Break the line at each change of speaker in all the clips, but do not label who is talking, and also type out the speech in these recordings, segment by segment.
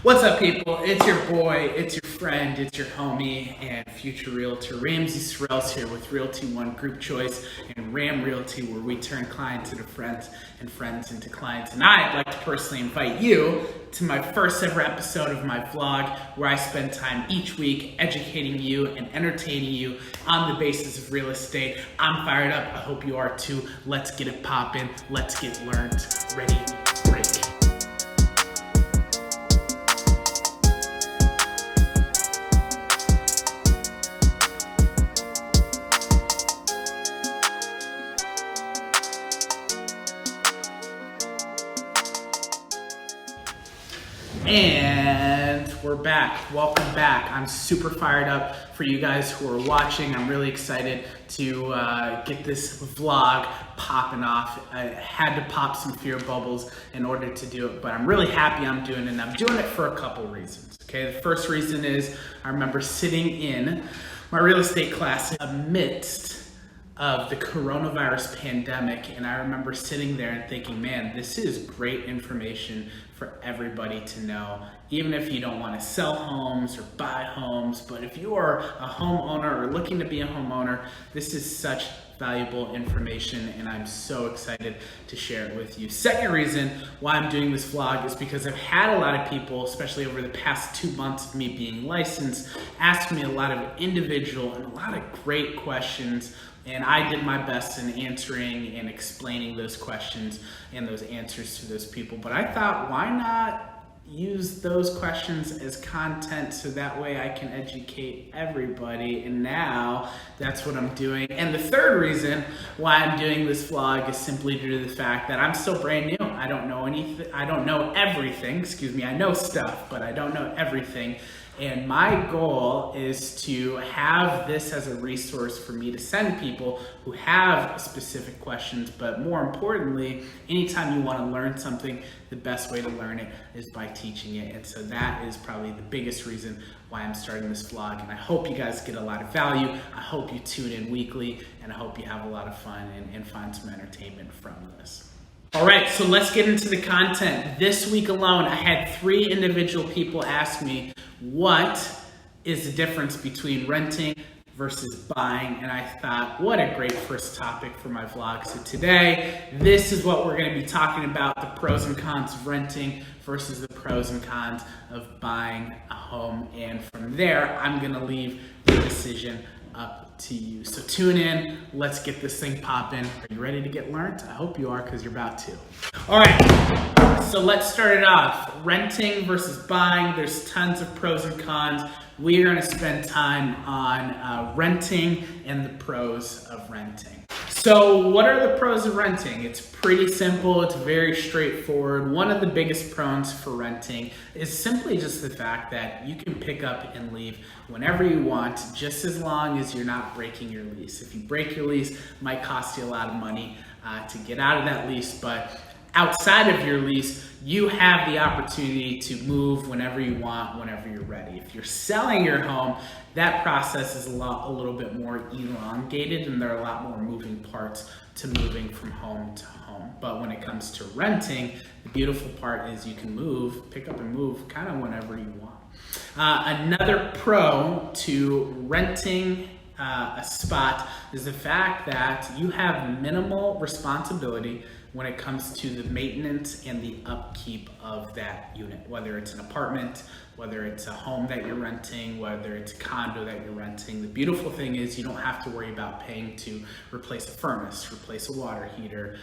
What's up, people? It's your boy, it's your friend, it's your homie, and future realtor Ramsey Sorrells here with Realty One Group Choice and Ram Realty, where we turn clients into friends and friends into clients. And I'd like to personally invite you to my first ever episode of my vlog, where I spend time each week educating you and entertaining you on the basis of real estate. I'm fired up. I hope you are too. Let's get it poppin'. Let's get learned. Ready, break. And we're back. Welcome back. I'm super fired up for you guys who are watching. I'm really excited to get this vlog popping off. I had to pop some fear bubbles in order to do it, but I'm really happy I'm doing it, and I'm doing it for a couple reasons. Okay, the first reason is I remember sitting in my real estate class amidst of the coronavirus pandemic, and I remember sitting there and thinking, man, this is great information for everybody to know, even if you don't want to sell homes or buy homes. But if you are a homeowner or looking to be a homeowner, this is such valuable information, and I'm so excited to share it with you. Second reason why I'm doing this vlog is because I've had a lot of people, especially over the past 2 months of me being licensed, ask me a lot of individual and a lot of great questions. And I did my best in answering and explaining those questions and those answers to those people. But I thought, why not use those questions as content so that way I can educate everybody? And now that's what I'm doing. And the third reason why I'm doing this vlog is simply due to the fact that I'm still brand new. I don't know anything. I don't know everything. Excuse me. I know stuff, but I don't know everything. And my goal is to have this as a resource for me to send people who have specific questions, but more importantly, anytime you want to learn something, the best way to learn it is by teaching it. And so that is probably the biggest reason why I'm starting this vlog. And I hope you guys get a lot of value. I hope you tune in weekly, and I hope you have a lot of fun and find some entertainment from this. All right, so let's get into the content. This week alone, I had 3 individual people ask me, what is the difference between renting versus buying? And I thought, what a great first topic for my vlog. So today, this is what we're going to be talking about: the pros and cons of renting versus the pros and cons of buying a home. And from there, I'm going to leave the decision up to you. So tune in. Let's get this thing popping. Are you ready to get learned? I hope you are, because you're about to. All right. So let's start it off. Renting versus buying. There's tons of pros and cons. We are going to spend time on renting and the pros of renting. So what are the pros of renting? It's pretty simple. It's very straightforward. One of the biggest pros for renting is simply just the fact that you can pick up and leave whenever you want, just as long as you're not breaking your lease. If you break your lease, it might cost you a lot of money to get out of that lease, but outside of your lease, you have the opportunity to move whenever you want, whenever you're ready. If you're selling your home, that process is a little bit more elongated, and there are a lot more moving parts to moving from home to home. But when it comes to renting, the beautiful part is you can move, pick up and move kind of whenever you want. Another pro to renting a spot is the fact that you have minimal responsibility when it comes to the maintenance and the upkeep of that unit, whether it's an apartment, whether it's a home that you're renting, whether it's a condo that you're renting. The beautiful thing is you don't have to worry about paying to replace a furnace, replace a water heater,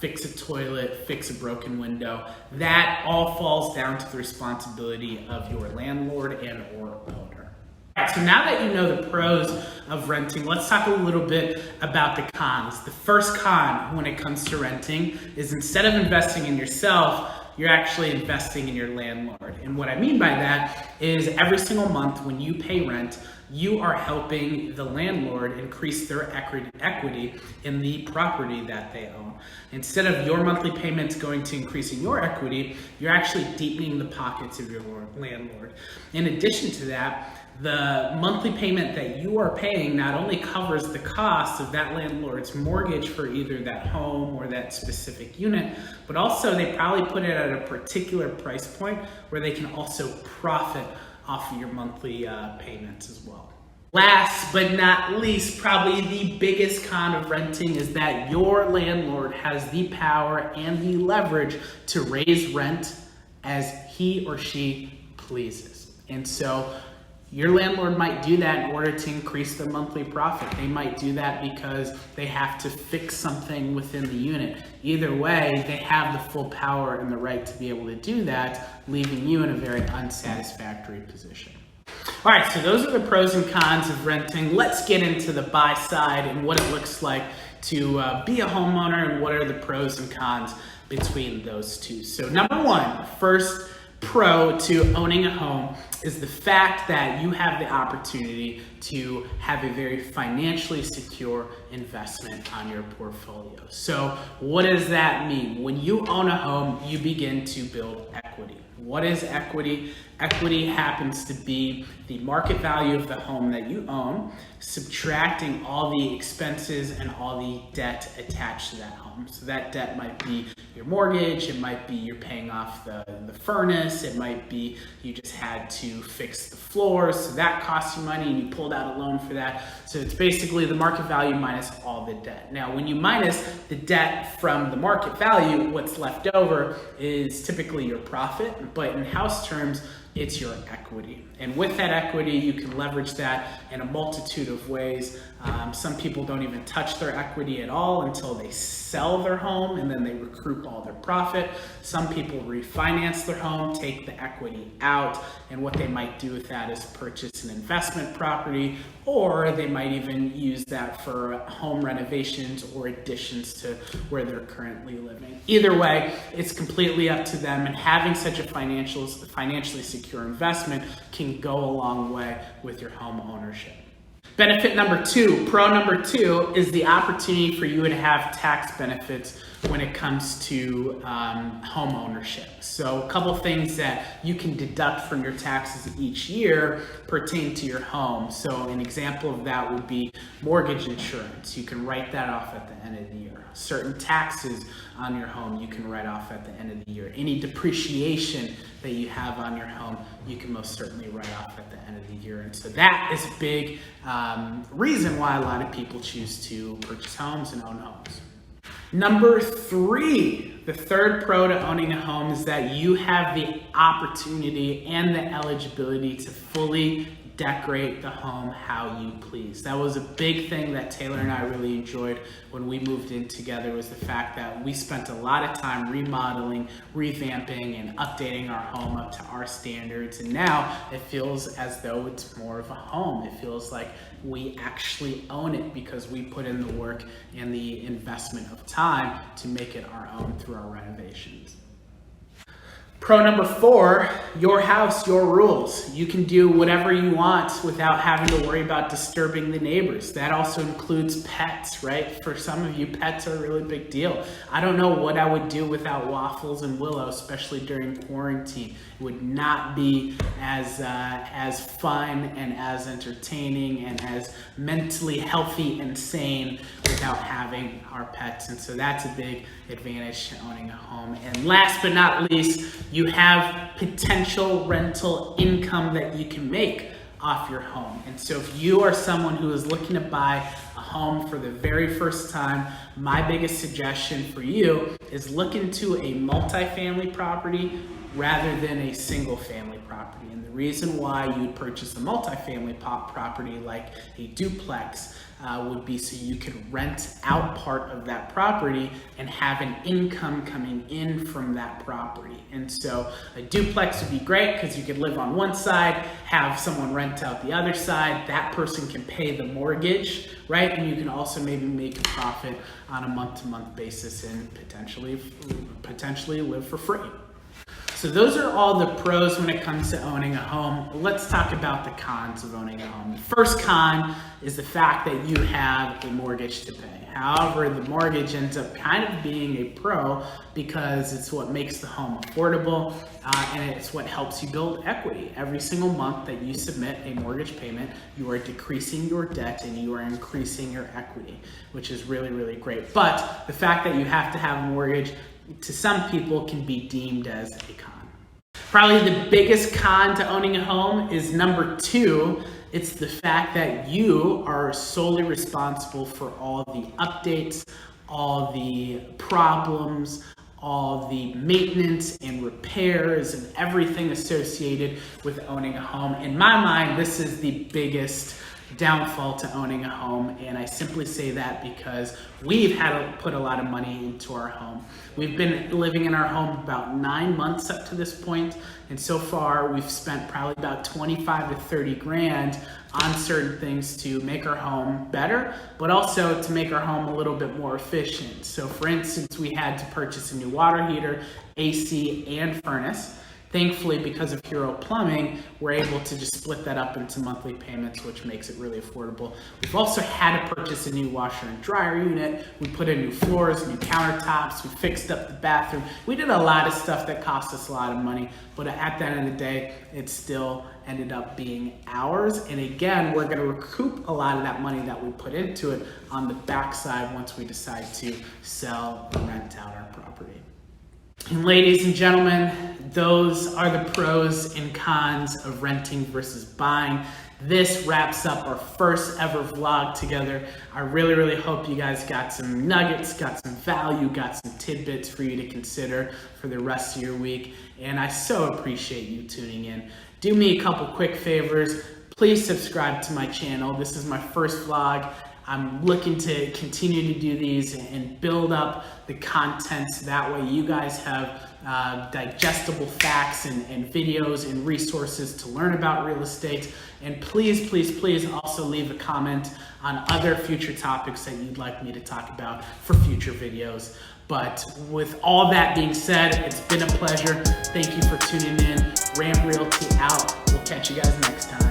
fix a toilet, fix a broken window. That all falls down to the responsibility of your landlord and or owner. All right, so now that you know the pros of renting, let's talk a little bit about the cons. The first con when it comes to renting is, instead of investing in yourself, you're actually investing in your landlord. And what I mean by that is, every single month when you pay rent, you are helping the landlord increase their equity in the property that they own. Instead of your monthly payments going to increasing your equity, you're actually deepening the pockets of your landlord. In addition to that, the monthly payment that you are paying not only covers the cost of that landlord's mortgage for either that home or that specific unit, but also they probably put it at a particular price point where they can also profit off of your monthly payments as well. Last but not least, probably the biggest con of renting is that your landlord has the power and the leverage to raise rent as he or she pleases. And so your landlord might do that in order to increase their monthly profit. They might do that because they have to fix something within the unit. Either way, they have the full power and the right to be able to do that, leaving you in a very unsatisfactory position. All right, so those are the pros and cons of renting. Let's get into the buy side and what it looks like to be a homeowner and what are the pros and cons between those two. So number one, first pro to owning a home is the fact that you have the opportunity to have a very financially secure investment on your portfolio. So what does that mean? When you own a home, you begin to build equity. What is equity? Equity happens to be the market value of the home that you own, subtracting all the expenses and all the debt attached to that home. So that debt might be your mortgage, it might be you're paying off the furnace, it might be you just had to fix the floors, so that costs you money and you pulled out a loan for that. So it's basically the market value minus all the debt. Now, when you minus the debt from the market value, what's left over is typically your profit, but in house terms, it's your equity. And with that equity, you can leverage that in a multitude of ways. Some people don't even touch their equity at all until they sell their home and then they recoup all their profit. Some people refinance their home, take the equity out, and what they might do with that is purchase an investment property, or they might even use that for home renovations or additions to where they're currently living. Either way, it's completely up to them, and having such a financially secure investment can go a long way with your home ownership. Benefit number two, pro number two, is the opportunity for you to have tax benefits when it comes to home ownership. So a couple things that you can deduct from your taxes each year pertain to your home. So an example of that would be mortgage insurance. You can write that off at the end of the year. Certain taxes on your home you can write off at the end of the year. Any depreciation that you have on your home, you can most certainly write off at the end of the year. And so that is a big reason why a lot of people choose to purchase homes and own homes. Number three, the third pro to owning a home is that you have the opportunity and the eligibility to fully decorate the home how you please. That was a big thing that Taylor and I really enjoyed when we moved in together, was the fact that we spent a lot of time remodeling, revamping, and updating our home up to our standards. And now it feels as though it's more of a home. It feels like we actually own it because we put in the work and the investment of time to make it our own through our renovations. Pro number four, your house, your rules. You can do whatever you want without having to worry about disturbing the neighbors. That also includes pets, right? For some of you, pets are a really big deal. I don't know what I would do without Waffles and Willow, especially during quarantine. It would not be as fun and as entertaining and as mentally healthy and sane without having our pets. And so that's a big advantage to owning a home. And last but not least, you have potential rental income that you can make off your home. And so if you are someone who is looking to buy a home for the very first time, my biggest suggestion for you is look into a multifamily property rather than a single family property. And the reason why you'd purchase a multifamily property like a duplex would be so you could rent out part of that property and have an income coming in from that property. And so a duplex would be great because you could live on one side, have someone rent out the other side, that person can pay the mortgage, right? And you can also maybe make a profit on a month-to-month basis and potentially live for free. So those are all the pros when it comes to owning a home. Let's talk about the cons of owning a home. The first con is the fact that you have a mortgage to pay. However, the mortgage ends up kind of being a pro because it's what makes the home affordable and it's what helps you build equity. Every single month that you submit a mortgage payment, you are decreasing your debt and you are increasing your equity, which is really, really great. But the fact that you have to have a mortgage to some people can be deemed as a con. Probably the biggest con to owning a home is number 2. It's the fact that you are solely responsible for all the updates, all the problems, all the maintenance and repairs and everything associated with owning a home. In my mind, this is the biggest downfall to owning a home, and I simply say that because we've had to put a lot of money into our home. We've been living in our home about 9 months up to this point, and so far we've spent probably about 25 to 30 grand on certain things to make our home better, but also to make our home a little bit more efficient. So for instance, we had to purchase a new water heater, AC, and furnace. Thankfully, because of Hero Plumbing, we're able to just split that up into monthly payments, which makes it really affordable. We've also had to purchase a new washer and dryer unit. We put in new floors, new countertops. We fixed up the bathroom. We did a lot of stuff that cost us a lot of money, but at the end of the day, it still ended up being ours. And again, we're gonna recoup a lot of that money that we put into it on the backside once we decide to sell or rent out our property. And ladies and gentlemen, those are the pros and cons of renting versus buying. This wraps up our first ever vlog together. I really hope you guys got some nuggets, got some value, got some tidbits for you to consider for the rest of your week. And I so appreciate you tuning in. Do me a couple quick favors. Please subscribe to my channel. This is my first vlog. I'm looking to continue to do these and build up the content so that way you guys have digestible facts and videos and resources to learn about real estate. And please also leave a comment on other future topics that you'd like me to talk about for future videos. But with all that being said, it's been a pleasure. Thank you for tuning in. Realty out. We'll catch you guys next time.